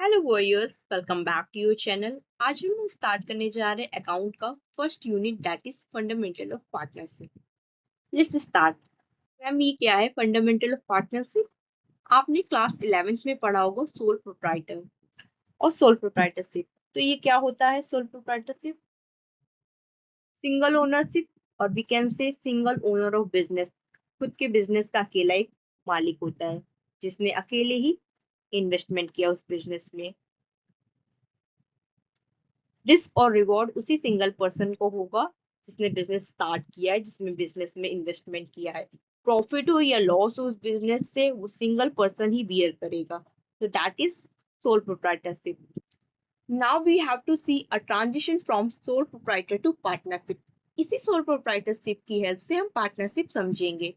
Hello warriors, welcome back to your channel. आज हम start करने जा रहे हैं अकाउंट का first unit, that is fundamental of partnership. Let's start. Ma'am, ये क्या है फंडामेंटल ऑफ पार्टनरशिप? आपने क्लास 11th में पढ़ा होगा सोल प्रोप्राइटर और सोल प्रोप्राइटरशिप। तो ये क्या होता है सोल प्रोप्राइटरशिप? सिंगल ओनरशिप, और we can say single owner of business. खुद के बिजनेस का अकेला एक मालिक होता है जिसने अकेले ही इन्वेस्टमेंट किया उस बिजनेस में। रिस्क और रिवॉर्ड उसी सिंगल पर्सन को होगा जिसने बिजनेस स्टार्ट किया है, जिसमें बिजनेस में इन्वेस्टमेंट किया है। प्रॉफिट हो या लॉस हो उस बिजनेस से, वो सिंगल पर्सन ही बियर करेगा। तो that is sole proprietorship. Now we have to see a transition from sole proprietor to partnership. इसी सोल प्रोप्राइटरशिप की हेल्प से हम पार्टनरशिप समझेंगे।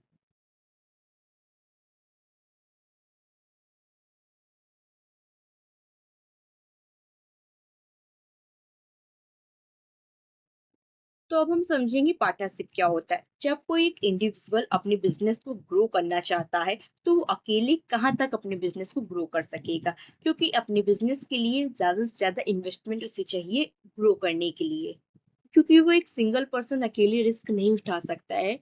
तो अब हम समझेंगे पार्टनरशिप क्या होता है। जब कोई एक इंडिविजुअल अपने बिजनेस को ग्रो करना चाहता है तो वो अकेले कहाँ तक अपने बिजनेस को ग्रो कर सकेगा, क्योंकि अपने बिजनेस के लिए ज्यादा से ज्यादा इन्वेस्टमेंट उसे चाहिए ग्रो करने के लिए, क्योंकि वो एक सिंगल पर्सन अकेले रिस्क नहीं उठा सकता है।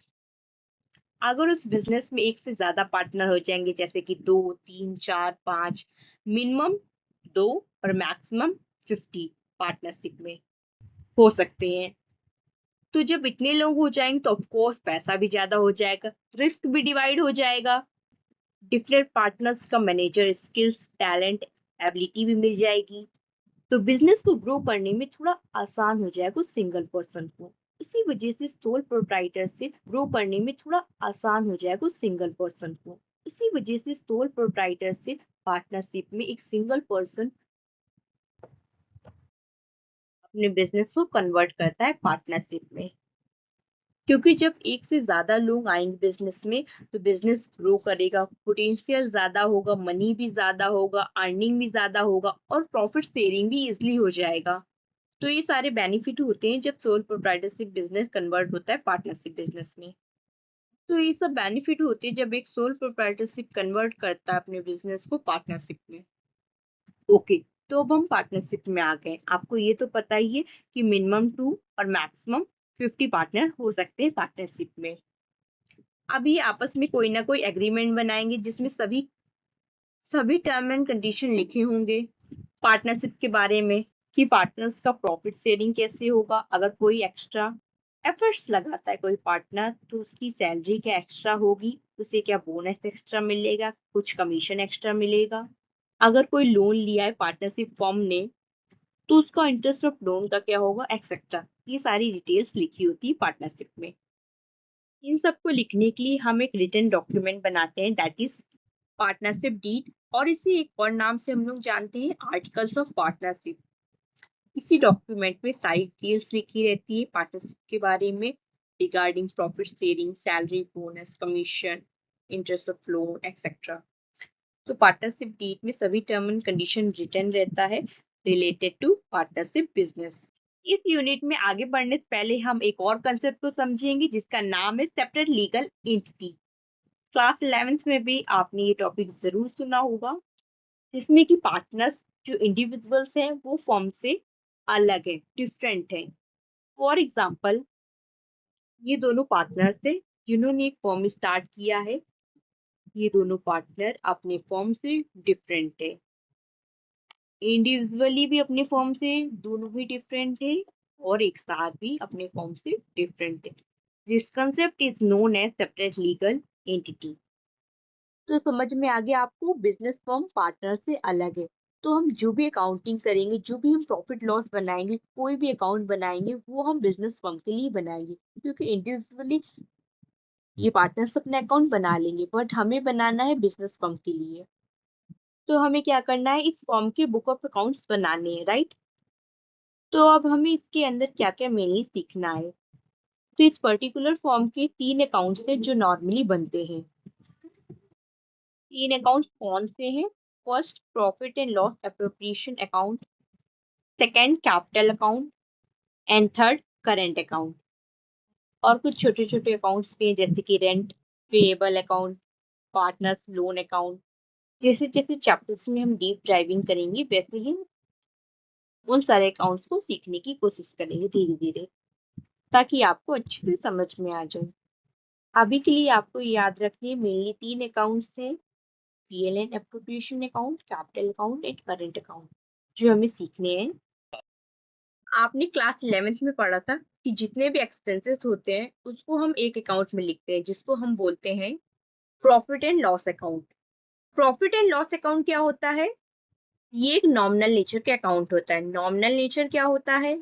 अगर उस बिजनेस में एक से ज्यादा पार्टनर हो जाएंगे, जैसे कि 2, 3, 4, 5, मिनिमम 2 और मैक्सिमम 50 पार्टनरशिप में हो सकते हैं। तो जब इतने लोग हो जाएंगे तो ऑफ कोर्स पैसा भी ज्यादा हो जाएगा, रिस्क भी डिवाइड हो जाएगा, डिफरेंट पार्टनर्स का मैनेजर स्किल्स, टैलेंट, एबिलिटी भी मिल जाएगी। तो बिजनेस को ग्रो करने में थोड़ा आसान हो जाएगा उस सिंगल पर्सन को। इसी वजह से सोल प्रोप्राइटरशिप ग्रो करने में थोड़ा आसान हो जाएगा उस सिंगल पर्सन को। इसी वजह से सोल प्रोप्राइटरशिप पार्टनरशिप में एक सिंगल पर्सन अपने बिजनेस को कन्वर्ट करता है पार्टनरशिप में। क्योंकि जब एक से ज्यादा लोग आएंगे बिजनेस में तो बिजनेस ग्रो करेगा, पोटेंशियल ज्यादा होगा, मनी भी ज्यादा होगा, अर्निंग भी ज्यादा होगा और प्रॉफिट शेयरिंग भी इजिली हो जाएगा। तो ये सारे बेनिफिट होते हैं जब सोल प्रोप्राइटरशिप बिजनेस कन्वर्ट होता है पार्टनरशिप बिजनेस में। तो ये सब बेनिफिट होते हैं जब एक सोल प्रोप्राइटरशिप कन्वर्ट करता है अपने बिजनेस को पार्टनरशिप में। ओके, तो अब हम पार्टनरशिप में आ गए। आपको ये तो पता ही है कि मिनिमम 2 और मैक्सिमम 50 पार्टनर हो सकते हैं पार्टनरशिप में। अब ये आपस में कोई ना कोई एग्रीमेंट बनाएंगे जिसमें सभी सभी टर्म एंड कंडीशन लिखे होंगे पार्टनरशिप के बारे में, कि पार्टनर्स का प्रॉफिट शेयरिंग कैसे होगा। अगर कोई एक्स्ट्रा एफर्ट्स लगाता है कोई पार्टनर तो उसकी सैलरी क्या एक्स्ट्रा होगी, उसे क्या बोनस एक्स्ट्रा मिलेगा, कुछ कमीशन एक्स्ट्रा मिलेगा। अगर कोई लोन लिया है पार्टनरशिप फॉर्म ने तो उसका इंटरेस्ट ऑफ लोन का क्या होगा, एक्सेट्रा। ये सारी डिटेल्स लिखी होती है पार्टनरशिप में। इन सबको लिखने के लिए हम एक रिटन डॉक्यूमेंट बनाते हैं, दैट इज पार्टनरशिप डीड, और इसी एक और नाम से हम लोग जानते हैं आर्टिकल्स ऑफ पार्टनरशिप। इसी डॉक्यूमेंट में सारी डिटेल्स लिखी रहती है पार्टनरशिप के बारे में, regarding profit sharing, salary, bonus, commission, interest of loan etcetera. तो पार्टनरशिप डीड में सभी टर्म एंड कंडीशन रिटन रहता है रिलेटेड टू पार्टनरशिप बिजनेस। इस यूनिट में आगे बढ़ने से पहले हम एक और कंसेप्ट को समझेंगे जिसका नाम है separate legal entity. Class 11th में भी आपने ये टॉपिक जरूर सुना होगा, जिसमें कि पार्टनर्स जो इंडिविजुअल्स हैं वो फर्म से अलग है, डिफरेंट है। फॉर एग्जाम्पल, ये दोनों पार्टनर्स थे जिन्होंने एक फर्म स्टार्ट किया है। ये दोनों पार्टनर अपने फर्म से डिफरेंट है, इंडिविजुअली भी अपने फर्म से दोनों ही डिफरेंट है और एक साथ भी अपने फर्म से डिफरेंट है। This concept is known as separate legal entity. तो समझ में आ गया आपको, बिजनेस फर्म पार्टनर से अलग है। तो हम जो भी अकाउंटिंग करेंगे, जो भी हम प्रॉफिट लॉस बनाएंगे, कोई भी अकाउंट बनाएंगे, वो हम बिजनेस फर्म के लिए बनाएंगे, क्योंकि इंडिविजुअली ये पार्टनर्स अपने अकाउंट बना लेंगे बट हमें बनाना है बिजनेस फर्म के लिए। तो हमें क्या करना है, इस फर्म के बुक ऑफ अकाउंट्स बनाने हैं, राइट। तो अब हमें इसके अंदर क्या क्या मेनली सीखना है। तो इस पर्टिकुलर फॉर्म के 3 अकाउंट्स हैं जो नॉर्मली बनते हैं। 3 अकाउंट्स कौन से हैं? First, profit and loss appropriation account. Second, capital account. And third, current account. और कुछ छोटे छोटे अकाउंट्स भी हैं जैसे कि rent payable account, partners loan account, जैसे जैसे चैप्टर्स में हम डीप ड्राइविंग करेंगे वैसे ही उन सारे अकाउंट्स को सीखने की कोशिश करेंगे धीरे धीरे, ताकि आपको अच्छे से समझ में आ जाए। अभी के लिए आपको याद रखिए मेनली 3 अकाउंट्स हैं, PL and appropriation account, capital account and current account, जो हमें सीखने हैं। आपने क्लास 11th में पढ़ा था कि जितने भी एक्सपेंसेस होते हैं उसको हम एक अकाउंट में लिखते हैं, जिसको हम बोलते हैं profit and loss account. Profit and loss account क्या होता है? ये एक नॉमिनल नेचर के अकाउंट होता है। नॉमिनल नेचर क्या होता है?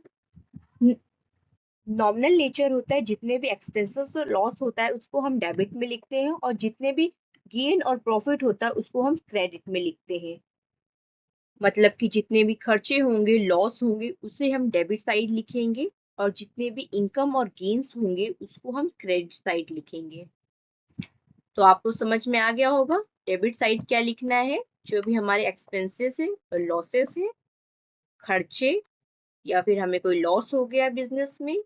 नॉमिनल नेचर होता है जितने भी एक्सपेंसेस और लॉस होता है उसको हम डेबिट में लिखते हैं, और जितने भी गेन और प्रॉफिट होता है उसको हम क्रेडिट में लिखते हैं। मतलब कि जितने भी खर्चे होंगे, लॉस होंगे, उसे हम डेबिट साइड लिखेंगे, और जितने भी इनकम और गेन्स होंगे उसको हम क्रेडिट साइड लिखेंगे। तो आपको समझ में आ गया होगा डेबिट साइड क्या लिखना है। जो भी हमारे एक्सपेंसेस है और लॉसेस है, खर्चे, या फिर हमें कोई लॉस हो गया बिजनेस में,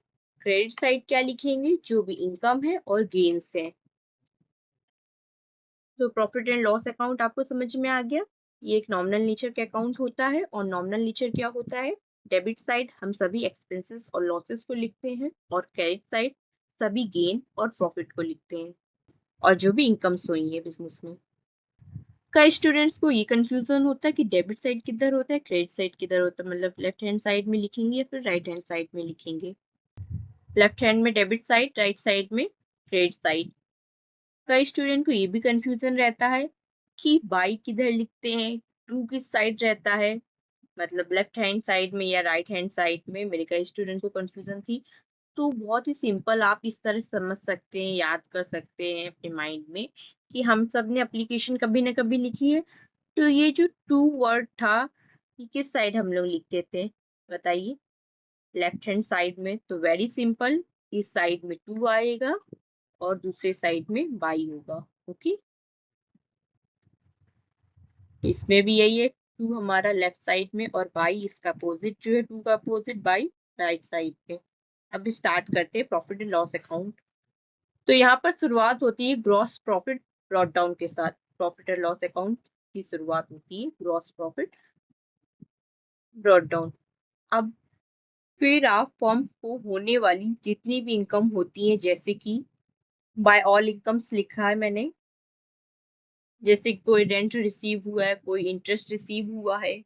क्रेडिट साइड क्या लिखेंगे, जो भी इनकम है और गेन्स है। तो प्रॉफिट एंड लॉस अकाउंट आपको समझ में आ गया। ये एक नॉमिनल नेचर का अकाउंट होता है, और नॉमिनल नेचर क्या होता है? डेबिट साइड हम सभी एक्सपेंसेस और लॉसेस को लिखते हैं, और क्रेडिट साइड सभी गेन और प्रॉफिट को लिखते हैं, और जो भी इनकम्स हुई है बिजनेस में। कई स्टूडेंट्स को ये कंफ्यूजन होता है कि डेबिट साइड किधर होता है, क्रेडिट साइड किधर होता है, मतलब लेफ्ट हैंड साइड में लिखेंगे या फिर राइट हैंड साइड में लिखेंगे। लेफ्ट हैंड में डेबिट साइड, राइट साइड में क्रेडिट साइड। कई स्टूडेंट को ये भी कंफ्यूजन रहता है कि बाई किधर लिखते हैं, ट्रू किस साइड रहता है, मतलब लेफ्ट हैंड साइड में या राइट हैंड साइड में। मेरे कई स्टूडेंट को कंफ्यूजन थी। तो बहुत ही सिंपल, आप इस तरह समझ सकते हैं, याद कर सकते हैं अपने माइंड में कि हम सब ने एप्लीकेशन कभी ना कभी लिखी है। तो ये जो टू वर्ड था, ये किस साइड हम लोग लिखते थे बताइए? लेफ्ट हैंड साइड में। तो वेरी सिंपल, इस साइड में टू आएगा और दूसरे साइड में बाई होगा। ओके, तो इसमें भी यही है, टू हमारा लेफ्ट साइड में और बाई इसका अपोजिट, जो है टू का अपोजिट बाई राइट साइड पे। अब स्टार्ट करते हैं प्रॉफिट एंड लॉस अकाउंट। तो यहाँ पर शुरुआत होती है ग्रॉस प्रॉफिट ब्रॉट डाउन के साथ। प्रॉफिट एंड लॉस अकाउंट की शुरुआत होती है ग्रॉस प्रॉफिट ब्रॉट डाउन। अब फिर आप फर्म को होने वाली जितनी भी इनकम होती है, जैसे कि बाय ऑल इनकम्स लिखा है मैंने, जैसे कोई रेंट रिसीव हुआ है, कोई इंटरेस्ट रिसीव हुआ है,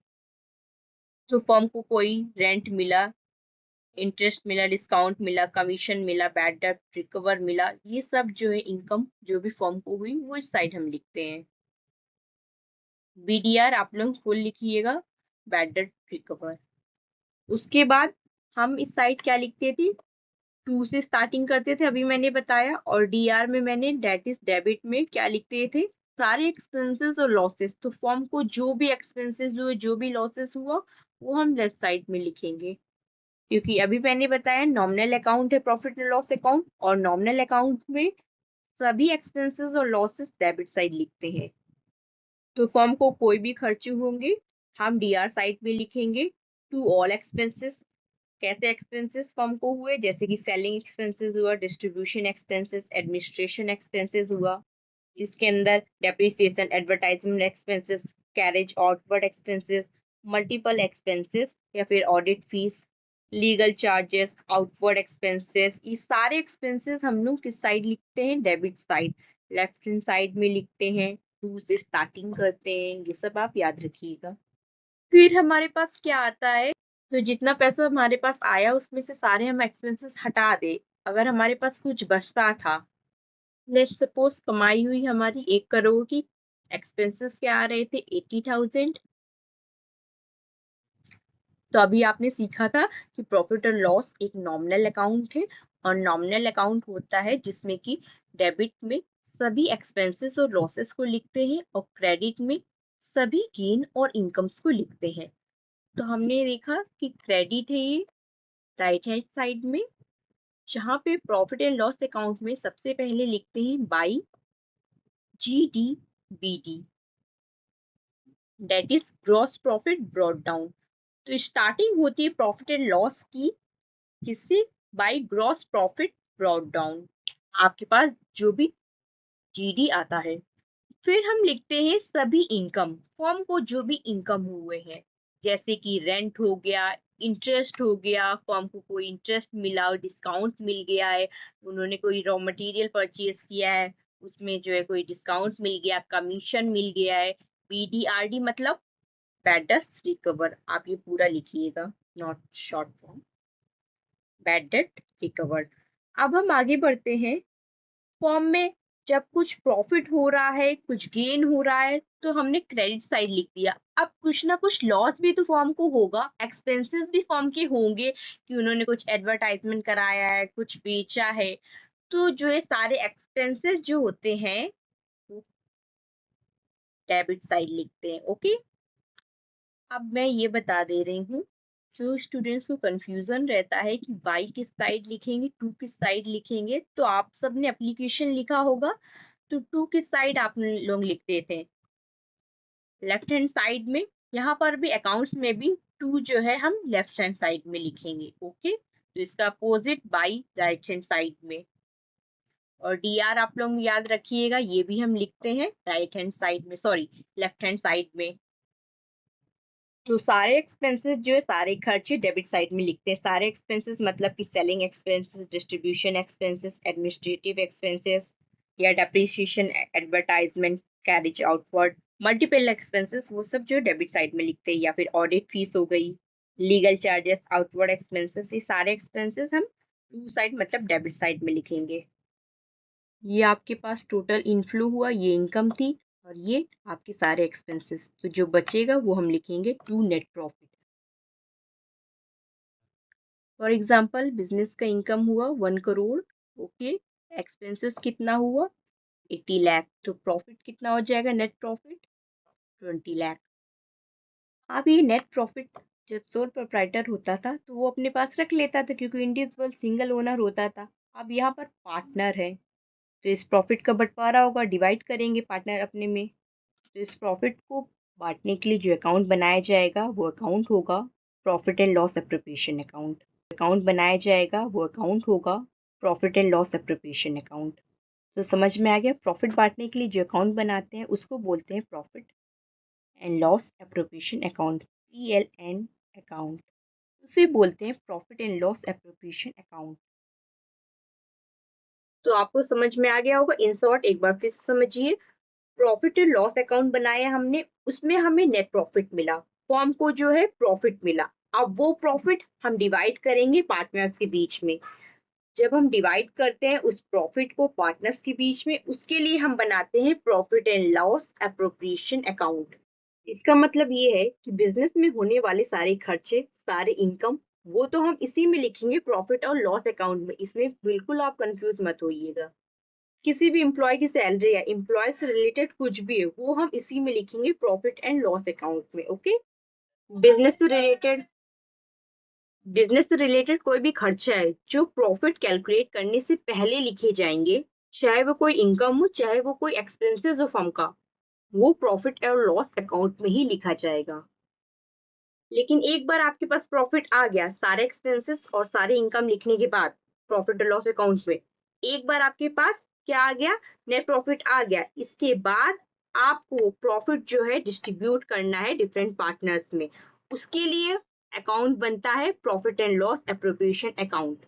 तो फर्म को कोई रेंट मिला, इंटरेस्ट मिला, डिस्काउंट मिला, कमीशन मिला, बैड डेट रिकवर मिला, ये सब जो है इनकम जो भी फर्म को हुई वो इस साइड हम लिखते हैं। बीडीआर आप लोग फुल लिखिएगा, बैड डेट रिकवर। उसके बाद हम इस साइड क्या लिखते थे? टू से स्टार्टिंग करते थे, अभी मैंने बताया। और डीआर में मैंने डेट इज डेबिट में क्या लिखते थे? सारे एक्सपेंसेस और लॉसेस। तो फर्म को जो भी एक्सपेंसेस हुए, जो भी लॉसेस हुआ, वो हम लेफ्ट साइड में लिखेंगे, क्योंकि अभी मैंने बताया नॉमिनल अकाउंट है प्रॉफिट एंड लॉस अकाउंट, और नॉमिनल अकाउंट में सभी एक्सपेंसेस और लॉसेस डेबिट साइड लिखते हैं। तो फर्म को कोई भी खर्चे होंगे हम डीआर साइड में लिखेंगे। टू ऑल एक्सपेंसेस, कैसे एक्सपेंसेस फर्म को हुए, जैसे कि सेलिंग एक्सपेंसेस हुआ, डिस्ट्रीब्यूशन एक्सपेंसेस, एडमिनिस्ट्रेशन एक्सपेंसेस हुआ, जिसके अंदर depreciation, advertisement expenses, carriage outward expenses, multiple expenses या फिर audit fees, legal charges, outward expenses, ये सारे एक्सपेंसेस हम लोग किस साइड लिखते हैं? Debit side, left hand side में लिखते हैं। टू से स्टार्टिंग करते हैं, ये सब आप याद रखिएगा। फिर हमारे पास क्या आता है? तो जितना पैसा हमारे पास आया उसमें से सारे हम एक्सपेंसेस हटा दे। अगर हमारे पास कुछ बचता था, लेट्स सपोज कमाई हुई हमारी 1 करोड़ की, एक्सपेंसेस क्या आ रहे थे? 80,000। तो अभी आपने सीखा था कि प्रॉफिट और लॉस एक नॉमिनल अकाउंट है, और नॉमिनल अकाउंट होता है जिसमें कि डेबिट में सभी एक्सपेंसेस और लॉसेस को लिखते हैं, और क्रेडिट में सभी गेन और इनकम्स को लिखते हैं। तो हमने देखा कि क्रेडिट है ये राइट हैंड साइड में, जहां पे प्रॉफिट एंड लॉस अकाउंट में सबसे पहले लिखते हैं by GDBD, that is gross profit brought down. तो स्टार्टिंग होती है प्रॉफिट एंड लॉस की किससे? By gross profit brought down. आपके पास जो भी GD आता है, फिर हम लिखते हैं सभी इनकम, फॉर्म को जो भी इनकम हुए हैं, जैसे कि रेंट हो गया, इंटरेस्ट हो गया, फॉर्म को कोई इंटरेस्ट मिला, डिस्काउंट मिल गया है, उन्होंने कोई रॉ मटेरियल परचेज किया है, उसमें जो है कोई डिस्काउंट मिल गया, कमीशन मिल गया है। BDRD मतलब बैड डेट्स रिकवर, आप ये पूरा लिखिएगा, not short form, bad debt recover. अब हम आगे बढ़ते हैं। फॉर्म में जब कुछ प्रॉफिट हो रहा है, कुछ गेन हो रहा है, तो हमने क्रेडिट साइड लिख दिया। अब कुछ ना कुछ लॉस भी तो फॉर्म को होगा, एक्सपेंसेस भी फॉर्म के होंगे कि उन्होंने कुछ एडवर्टाइजमेंट कराया है, कुछ बेचा है, तो जो है सारे एक्सपेंसेस जो होते हैं वो डेबिट साइड लिखते हैं। ओके, अब मैं ये बता दे रही हूँ, जो स्टूडेंट्स को कंफ्यूजन रहता है कि बाई किस साइड लिखेंगे, टू किस साइड लिखेंगे, तो आप सबने एप्लीकेशन लिखा होगा, तो टू किस साइड आप लोग लिखते थे, लेफ्ट हैंड साइड में। यहाँ पर भी अकाउंट्स में भी टू जो है हम लेफ्ट हैंड साइड में लिखेंगे। ओके, तो इसका opposite by right hand side में। और DR आप लोग याद रखिएगा, ये भी हम लिखते हैं राइट हैंड साइड में, सॉरी लेफ्ट हैंड साइड में। तो सारे एक्सपेंसेस जो है, सारे खर्चे डेबिट साइड में लिखते हैं। सारे एक्सपेंसेस मतलब कि selling expenses, distribution expenses, administrative expenses या depreciation, advertisement, carriage outward, multiple expenses, वो सब जो डेबिट साइड में लिखते हैं। या फिर ऑडिट फीस हो गई, लीगल चार्जेस, आउटवर्ड एक्सपेंसेस, ये सारे एक्सपेंसेस हम टू साइड मतलब डेबिट साइड में लिखेंगे। ये आपके पास टोटल इनफ्लो हुआ, ये इनकम थी, और ये आपके सारे एक्सपेंसेस, तो जो बचेगा वो हम लिखेंगे to net profit. For example business का इनकम हुआ 1 करोड़, ओके, एक्सपेंसेस कितना हुआ 80 लाख, तो प्रॉफिट कितना हो जाएगा, नेट प्रॉफिट 20 लाख। अब ये नेट प्रॉफिट जब सोल प्रोप्राइटर होता था तो वो अपने पास रख लेता था, क्योंकि इंडिविजुअल सिंगल ओनर होता था। अब यहाँ पर पार्टनर है, तो इस प्रॉफिट का बंटवारा होगा, डिवाइड करेंगे पार्टनर अपने में। तो इस प्रॉफिट को बांटने के लिए जो अकाउंट बनाया जाएगा वो अकाउंट होगा profit and loss appropriation account. Account बनाया जाएगा वो अकाउंट होगा profit and loss appropriation account. तो समझ में आ गया, प्रॉफिट बांटने के लिए जो अकाउंट बनाते हैं उसको बोलते हैं profit and loss appropriation account, PLN account. उसे बोलते हैं profit and loss appropriation account. तो आपको समझ में आ गया होगा। इन शॉर्ट एक बार फिर से समझिए, प्रॉफिट एंड लॉस अकाउंट बनाया हमने, उसमें हमें नेट प्रॉफिट मिला, फॉर्म को जो है प्रॉफिट मिला। अब वो प्रॉफिट हम डिवाइड करेंगे पार्टनर्स के बीच में। जब हम डिवाइड करते हैं उस प्रॉफिट को पार्टनर्स के बीच में, उसके लिए हम बनाते हैं profit and loss appropriation account. इसका मतलब ये है कि बिजनेस में होने वाले सारे खर्चे, सारे इनकम, वो तो हम इसी में लिखेंगे प्रॉफिट और लॉस अकाउंट में। इसमें बिल्कुल आप कंफ्यूज मत होइएगा। किसी भी एम्प्लॉय की सैलरी या एम्प्लॉय से रिलेटेड कुछ भी है वो हम इसी में लिखेंगे प्रॉफिट एंड लॉस अकाउंट में। ओके, बिजनेस से रिलेटेड, बिजनेस से रिलेटेड कोई भी खर्चा है जो प्रॉफिट कैलकुलेट करने से पहले लिखे जाएंगे, चाहे वो कोई इनकम हो चाहे वो कोई एक्सपेंसेस हो फर्म का, वो प्रॉफिट और लॉस अकाउंट में ही लिखा जाएगा। लेकिन एक बार आपके पास प्रॉफिट आ गया, सारे एक्सपेंसेस और सारे इनकम लिखने के बाद प्रॉफिट और लॉस अकाउंट में, एक बार आपके पास क्या आ गया, नेट प्रॉफिट आ गया, इसके बाद आपको प्रॉफिट जो है डिस्ट्रीब्यूट करना है डिफरेंट पार्टनर्स में। उसके लिए अकाउंट बनता है profit and loss appropriation account.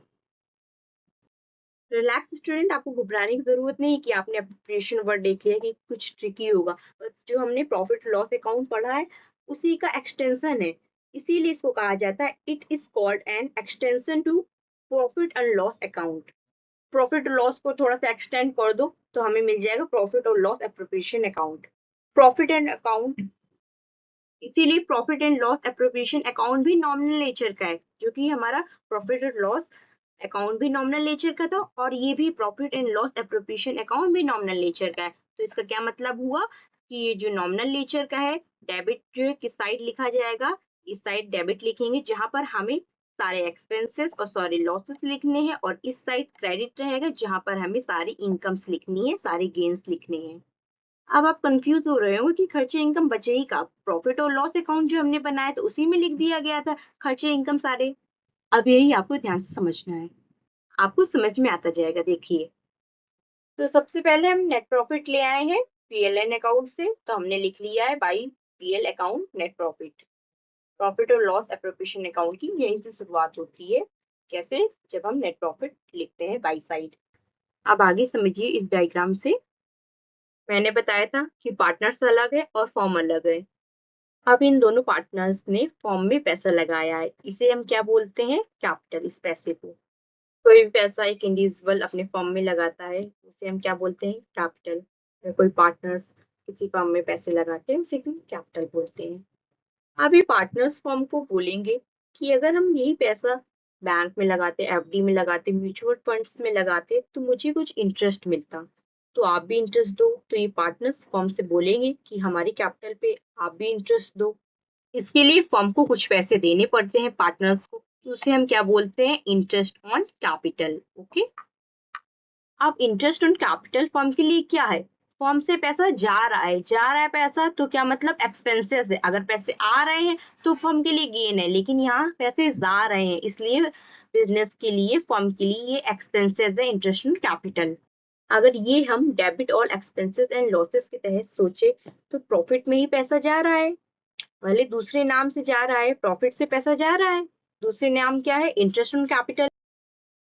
Relax student, आपको घबराने की जरूरत नहीं कि आपने एप्रोप्रिएशन वर्ड देख लिया कि कुछ ट्रिकी होगा। बस जो हमने प्रॉफिट लॉस अकाउंट पढ़ा है उसी का एक्सटेंशन है, इसीलिए इसको कहा जाता है it is called an extension to profit and loss account. Profit और लॉस को थोड़ा सा एक्सटेंड कर दो तो हमें मिल जाएगा प्रॉफिट और loss appropriation account. Profit and account, इसीलिए profit and loss appropriation account भी नॉमिनल नेचर का है, जो कि हमारा प्रॉफिट और लॉस अकाउंट भी नॉमिनल नेचर का था, और ये भी profit and loss appropriation account भी नॉमिनल नेचर का है। तो इसका क्या मतलब हुआ कि ये जो नॉमिनल नेचर का है, डेबिट जो है किस साइड लिखा जाएगा, इस साइड डेबिट लिखेंगे जहां पर हमें सारे एक्सपेंसेस और सारे लॉसेस लिखने हैं, और इस साइड क्रेडिट रहेगा जहां पर हमें सारी इनकम्स लिखनी है, सारे गेन्स लिखने हैं। अब आप कंफ्यूज हो रहे हो कि खर्चे इनकम बचे ही का, प्रॉफिट और लॉस अकाउंट जो हमने बनाया तो उसी में लिख दिया गया था खर्चे इनकम सारे। अब यही आपको ध्यान से समझना है, आपको समझ में आता जाएगा। देखिए, तो सबसे पहले हम नेट प्रॉफिट ले आए हैं, पीएलएन अकाउंट से, तो हमने लिख लिया है by PL account net profit. Profit और लॉस एप्रोप्रिएशन अकाउंट की यहीं से शुरुआत होती है। कैसे? जब हम नेट प्रॉफिट लिखते हैं बाई साइड। अब आगे समझिए इस डायग्राम से। मैंने बताया था कि पार्टनर्स अलग है और फॉर्म अलग है। अब इन दोनों पार्टनर्स ने फॉर्म में पैसा लगाया है, इसे हम क्या बोलते हैं? कैपिटल। इस पैसे को, कोई भी पैसा एक इंडिविजुअल अपने फॉर्म में लगाता है उसे हम क्या बोलते हैं? कैपिटल। कोई पार्टनर्स किसी फॉर्म में पैसे लगाते हैं उसे हम कैपिटल बोलते हैं। अब ये पार्टनर्स फॉर्म को बोलेंगे कि अगर हम यही पैसा बैंक में लगाते, एफडी में लगाते, म्यूचुअल फंड्स में लगाते तो मुझे कुछ इंटरेस्ट मिलता, तो आप भी इंटरेस्ट दो। तो ये पार्टनर्स फॉर्म से बोलेंगे कि हमारी कैपिटल पे आप भी इंटरेस्ट दो। इसके लिए फर्म को कुछ पैसे देने पड़ते हैं पार्टनर्स को, तो उसे हम क्या बोलते हैं? Interest on capital. ओके। अब इंटरेस्ट ऑन कैपिटल फर्म के लिए क्या है? फर्म से पैसा जा रहा है पैसा, तो क्या मतलब? एक्सपेंसेस है। अगर पैसे आ रहे हैं तो फर्म के लिए गेन है, लेकिन यहाँ पैसे जा रहे हैं, इसलिए बिजनेस के लिए, फर्म के लिए ये एक्सपेंसेस है, इंटरेस्ट ऑन कैपिटल। अगर ये हम डेबिट और एक्सपेंसेस एंड लॉसेस के तहत सोचे तो प्रॉफिट में ही पैसा जा रहा है, भले दूसरे नाम से जा रहा है, प्रॉफिट से पैसा जा रहा है। दूसरे नाम क्या है? Interest on capital.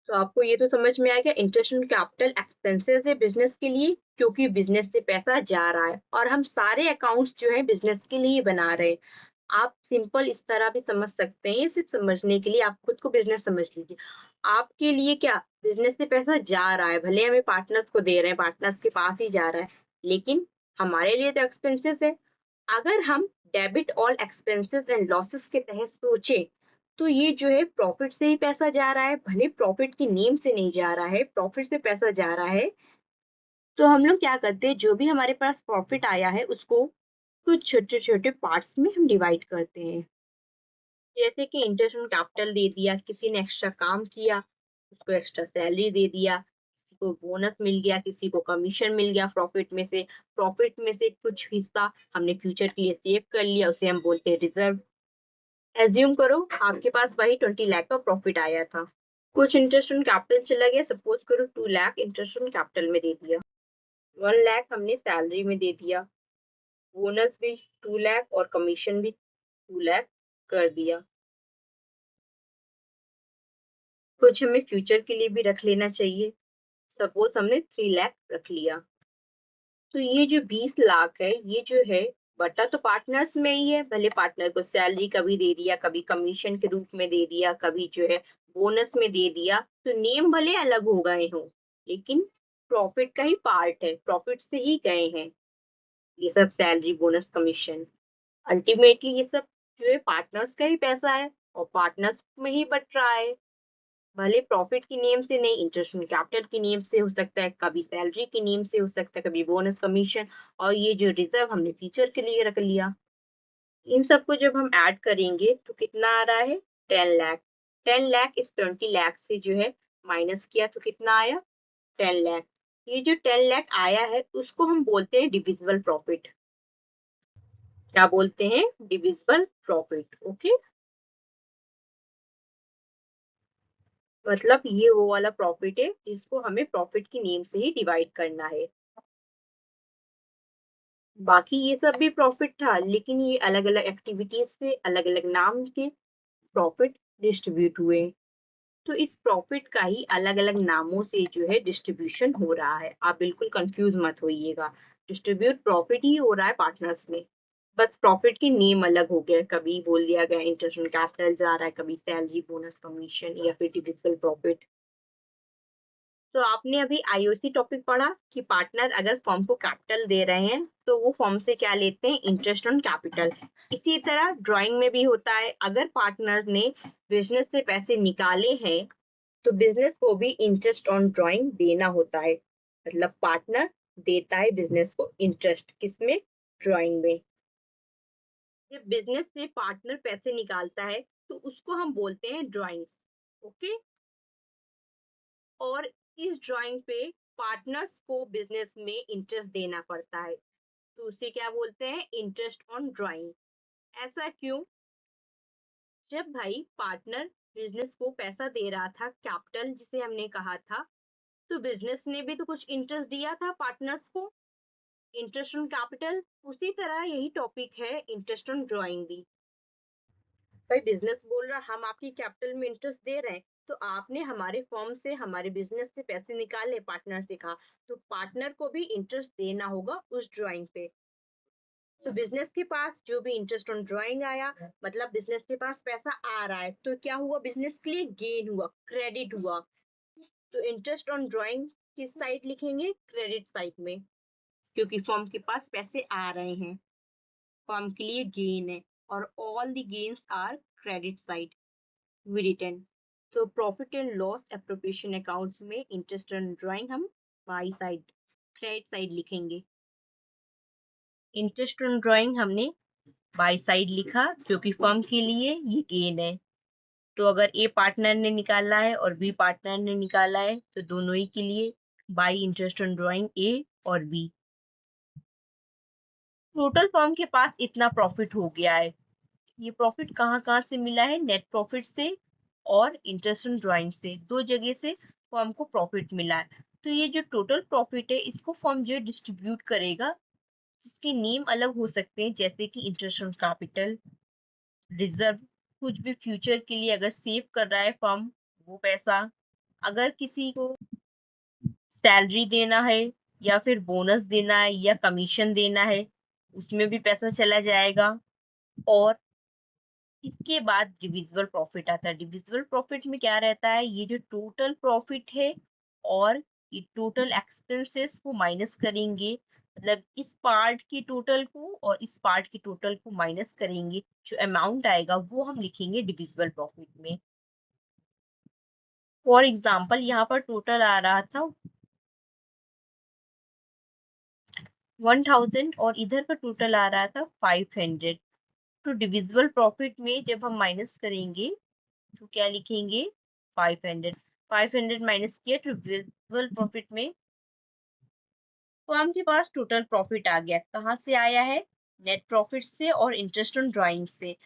तो आपको ये तो समझ में आ गया, इंटरेस्ट ऑन कैपिटल एक्सपेंसेस है बिजनेस के लिए, क्योंकि बिजनेस से पैसा जा रहा है, और हम सारे अकाउंट्स जो है बिजनेस के लिए बना रहे हैं। आप सिंपल इस तरह भी समझ सकते हैं, सिर्फ समझने के लिए आप खुद को बिजनेस समझ लीजिए। आपके लिए क्या? बिजनेस से पैसा जा रहा है, भले हमें पार्टनर्स को दे रहे हैं, पार्टनर्स के पास ही जा रहा है, लेकिन हमारे लिए तो एक्सपेंसेस है। अगर हम डेबिट और एक्सपेंसेस एंड लॉसेस के तहत सोचे तो ये जो है प्रॉफिट से ही पैसा जा रहा है, भले प्रॉफिट की नेम से नहीं जा रहा है, प्रॉफिट से पैसा जा रहा है। तो हम लोग क्या करते हैं, जो भी हमारे पास प्रॉफिट आया है उसको कुछ छोटे छोटे पार्ट्स में हम डिवाइड करते हैं। जैसे कि इंटरेस्ट ऑन कैपिटल दे दिया, किसी ने एक्स्ट्रा काम किया उसको एक्स्ट्रा सैलरी दे दिया, किसी को बोनस मिल गया, किसी को कमीशन मिल गया प्रॉफिट में से कुछ हिस्सा हमने फ्यूचर के लिए सेव कर लिया, उसे हम बोलते हैं रिजर्व। एज्यूम करो आपके पास वही 20 लाख का प्रॉफिट आया था, कुछ इंटरेस्ट ऑन कैपिटल चला गया, सपोज करो 2 लाख इंटरेस्ट ऑन कैपिटल में दे दिया, 1 लाख हमने सैलरी में दे दिया, बोनस भी 2 लाख और कमीशन भी 2 लाख कर दिया। कुछ हमें फ्यूचर के लिए भी रख लेना चाहिए, सपोज हमने 3 लाख रख लिया। तो ये जो 20 लाख है, ये जो है बटा तो पार्टनर्स में ही है, भले पार्टनर को सैलरी कभी दे दिया, कभी कमीशन के रूप में दे दिया, कभी जो है बोनस में दे दिया, तो नेम भले अलग हो गए हो, लेकिन प्रॉफिट का ही पार्ट है, प्रॉफिट से ही गए हैं ये सब सैलरी बोनस कमीशन। अल्टीमेटली ये सब जो है पार्टनर्स का ही पैसा है और पार्टनर्स में ही बट रहा है, भले प्रॉफिट की नेम से नहीं, इंटरेस्ट ऑन कैपिटल की नेम से हो सकता है, कभी सैलरी की नेम से हो सकता है, कभी बोनस कमीशन, और ये जो रिजर्व हमने फ्यूचर के लिए रख लिया। इन सबको जब हम ऐड करेंगे तो कितना आ रहा है? 10 लाख। 10 लाख इस 20 लाख से जो है माइनस किया तो कितना आया? 10 लाख। ये जो 10 लाख आया है उसको हम बोलते हैं डिविजिबल प्रॉफिट। क्या बोलते हैं? Divisible profit. ओके, मतलब ये वो वाला प्रॉफिट है जिसको हमें प्रॉफिट की नेम से ही डिवाइड करना है। बाकी ये सब भी प्रॉफिट था, लेकिन ये अलग अलग एक्टिविटीज से अलग अलग नाम के प्रॉफिट डिस्ट्रीब्यूट हुए। तो इस प्रॉफिट का ही अलग अलग नामों से जो है डिस्ट्रीब्यूशन हो रहा है, आप बिल्कुल कंफ्यूज मत होइएगा। डिस्ट्रीब्यूट प्रॉफिट ही हो रहा है पार्टनर्स में, बस प्रॉफिट की नेम अलग हो गया, कभी बोल दिया गया इंटरेस्ट ऑन कैपिटल जा रहा है, कभी सैलरी बोनस कमीशन या फिर डिविजिबल प्रॉफिट। तो आपने अभी आईओसी टॉपिक पढ़ा कि पार्टनर अगर फर्म को कैपिटल दे रहे हैं तो वो फर्म से क्या लेते हैं? Interest on capital. इसी तरह ड्राइंग में भी होता है, अगर पार्टनर ने बिजनेस से पैसे निकाले हैं तो बिजनेस को भी इंटरेस्ट ऑन ड्राइंग देना होता है, मतलब पार्टनर देता है बिजनेस को इंटरेस्ट, किसमें? ड्राइंग में। जब बिजनेस से पार्टनर पैसे निकालता है तो उसको हम बोलते हैं ड्राइंग्स। ओके। और इस ड्राइंग पे पार्टनर्स को बिजनेस में इंटरेस्ट देना पड़ता है, तो उसे क्या बोलते हैं? Interest on drawing. ऐसा क्यों? जब भाई पार्टनर बिजनेस को पैसा दे रहा था, कैपिटल जिसे हमने कहा था, तो बिजनेस ने भी तो कुछ इंटरेस्ट दिया था पार्टनर्स को, इंटरेस्ट ऑन कैपिटल, उसी तरह यही टॉपिक है इंटरेस्ट ऑन ड्राइंग भी। भाई बिजनेस बोल रहा हम आपकी कैपिटल में इंटरेस्ट दे रहे हैं, तो आपने हमारे फर्म से हमारे बिजनेस से पैसे निकाले, पार्टनर से कहा, तो पार्टनर को भी इंटरेस्ट देना होगा उस ड्राइंग पे। तो बिजनेस के पास जो भी इंटरेस्ट ऑन ड्राइंग आया, मतलब बिजनेस के पास पैसा आ रहा है, तो क्या हुआ, बिजनेस के लिए गेन हुआ, क्रेडिट हुआ। तो इंटरेस्ट ऑन ड्राइंग किस साइड लिखेंगे, क्रेडिट साइड में, क्योंकि फर्म के पास पैसे आ रहे हैं, फर्म के लिए गेन है, और all the gains are credit side we return. तो profit and loss appropriation account में इंटरेस्ट ऑन ड्राइंग हम बाई साइड, क्रेडिट साइड लिखेंगे। इंटरेस्ट ऑन ड्राइंग हमने बाई साइड लिखा क्योंकि फर्म के लिए ये गेन है। तो अगर ए पार्टनर ने निकाला है और बी पार्टनर ने निकाला है, तो दोनों ही के लिए बाई इंटरेस्ट ऑन ड्राइंग ए और बी। टोटल फर्म के पास इतना प्रॉफिट हो गया है। ये प्रॉफिट कहाँ कहाँ से मिला है, नेट प्रॉफिट से और इंटरेस्ट ऑन ड्राइंग से, दो जगह से फर्म को प्रॉफिट मिला है। तो ये जो टोटल प्रॉफिट है, इसको फर्म जो डिस्ट्रीब्यूट करेगा, जिसके नेम अलग हो सकते हैं, जैसे कि इंटरेस्ट ऑन कैपिटल, रिजर्व, कुछ भी फ्यूचर के लिए अगर सेव कर रहा है फर्म वो पैसा, अगर किसी को सैलरी देना है या फिर बोनस देना है या कमीशन देना है, उसमें भी पैसा चला जाएगा। और इसके बाद डिविजिबल प्रॉफिट आता है। डिविजिबल प्रॉफिट में क्या रहता है, ये जो टोटल प्रॉफिट है और ये टोटल एक्सपेंसेस को माइनस करेंगे, मतलब इस पार्ट की टोटल को और इस पार्ट की टोटल को माइनस करेंगे, जो अमाउंट आएगा वो हम लिखेंगे डिविजिबल प्रॉफिट में। फॉर एग्जाम्पल यहाँ पर टोटल आ रहा था 1000 और इधर का टोटल आ रहा था 500। तो डिविजिबल प्रॉफिट में जब हम माइनस करेंगे तो क्या लिखेंगे, 500। 500 माइनस किया तो डिविजिबल प्रॉफिट में फर्म के पास टोटल प्रॉफिट आ गया। कहाँ से आया है, नेट प्रॉफिट से और इंटरेस्ट ऑन ड्राइंग से।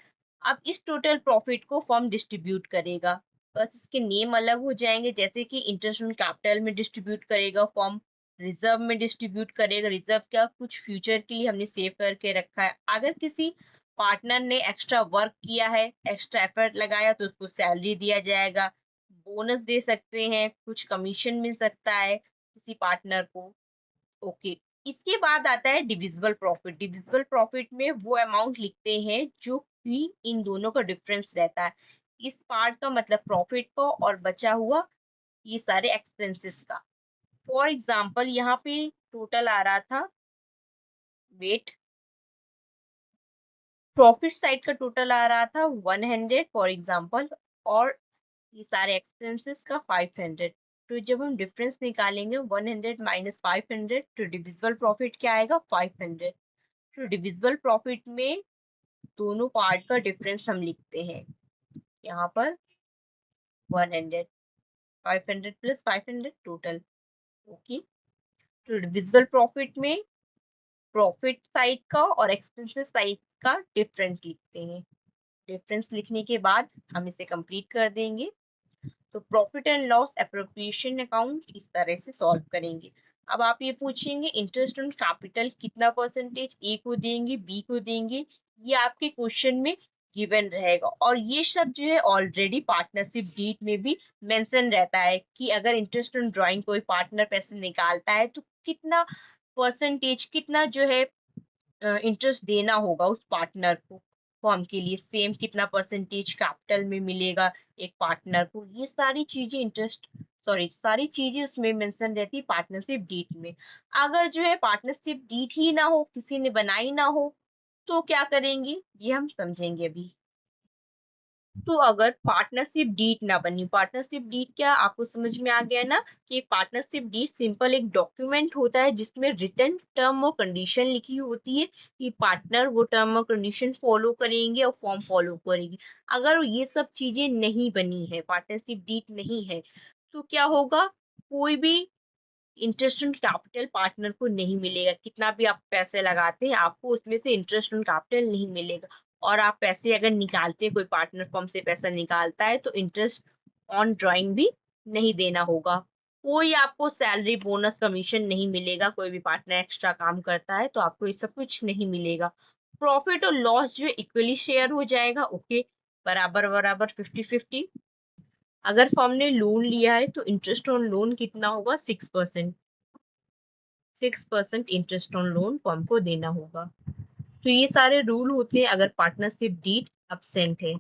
अब इस टोटल प्रॉफिट को फर्म डिस्ट्रीब्यूट करेगा, बस इसके नेम अलग हो जाएंगे, जैसे कि इंटरेस्ट ऑन कैपिटल में डिस्ट्रीब्यूट करेगा फर्म, रिजर्व में डिस्ट्रीब्यूट करेगा। रिजर्व क्या, कुछ फ्यूचर के लिए हमने सेव करके रखा है। अगर किसी पार्टनर ने एक्स्ट्रा वर्क किया है, एक्स्ट्रा एफर्ट लगाया, तो उसको सैलरी दिया जाएगा, बोनस दे सकते हैं, कुछ कमीशन मिल सकता है किसी पार्टनर को। ओके, इसके बाद आता है डिविजिबल प्रॉफिट। डिविजिबल प्रॉफिट में वो अमाउंट लिखते हैं जो कि इन दोनों का डिफरेंस रहता है, इस पार्ट का मतलब प्रॉफिट का और बचा हुआ ये सारे एक्सपेंसेस का। फॉर एग्जांपल यहाँ पे टोटल आ रहा था, वेट, प्रॉफिट साइड का टोटल आ रहा था 100 फॉर एग्जांपल, और ये सारे एक्सपेंसेस का 500। तो जब हम डिफरेंस निकालेंगे 100 माइनस 500, तो डिविजिबल प्रॉफिट क्या आएगा, 500। तो डिविजिबल प्रॉफिट में दोनों पार्ट का डिफरेंस हम लिखते हैं यहाँ पर 100, 500 प्लस 500 टोटल। ओके, तो डिविजिबल प्रॉफिट में प्रॉफिट साइड का और एक्सपेंसेस साइड का डिफरेंस लिखते हैं। डिफरेंस लिखने के बाद हम इसे कंप्लीट कर देंगे। तो profit and loss appropriation account इस तरह से सॉल्व करेंगे। अब आप ये पूछेंगे इंटरेस्ट ऑन कैपिटल कितना परसेंटेज ए को देंगे, बी को देंगे, ये आपके क्वेश्चन में गिवन रहेगा। और ये सब जो है ऑलरेडी पार्टनरशिप डीड में भी मेंशन रहता है कि अगर इंटरेस्ट ऑन ड्राइंग कोई पार्टनर पैसे निकालता है तो कितना परसेंटेज, कितना जो है इंटरेस्ट देना होगा उस पार्टनर को, फॉर्म के लिए सेम कितना परसेंटेज कैपिटल में मिलेगा एक पार्टनर को, ये सारी चीजें इंटरेस्ट, सॉरी, सारी चीजें उसमें मेंशन रहती है पार्टनरशिप डीड में। अगर जो है पार्टनरशिप डीड ही ना हो, किसी ने बनाई ना हो, तो क्या करेंगे ये हम समझेंगे अभी। तो अगर पार्टनरशिप डीड ना बनी, पार्टनरशिप डीड क्या आपको समझ में आ गया ना, कि पार्टनरशिप डीड सिंपल एक डॉक्यूमेंट होता है जिसमें रिटर्न टर्म और कंडीशन लिखी होती है कि पार्टनर वो टर्म और कंडीशन फॉलो करेंगे और फॉर्म फॉलो करेगी। अगर ये सब चीजें नहीं बनी है, पार्टनरशिप डीड नहीं है, तो क्या होगा, कोई भी इंटरेस्ट ऑन कैपिटल पार्टनर को नहीं मिलेगा। कितना भी आप पैसे लगाते हैं, आपको उसमें से इंटरेस्ट ऑन कैपिटल नहीं मिलेगा। और आप पैसे अगर निकालते हैं, कोई पार्टनर फर्म से पैसा निकालता है, तो इंटरेस्ट ऑन ड्राइंग भी नहीं देना होगा। कोई आपको सैलरी, बोनस, कमीशन नहीं मिलेगा। कोई भी पार्टनर एक्स्ट्रा काम करता है तो आपको ये सब कुछ नहीं मिलेगा। प्रॉफिट और लॉस जो इक्वली शेयर हो जाएगा, ओके, बराबर बराबर 50-50। अगर फर्म ने लोन लिया है तो इंटरेस्ट ऑन लोन कितना होगा? 6%। 6% इंटरेस्ट ऑन लोन फर्म को देना होगा। तो ये सारे रूल होते हैं अगर पार्टनरशिप डीड एब्सेंट है।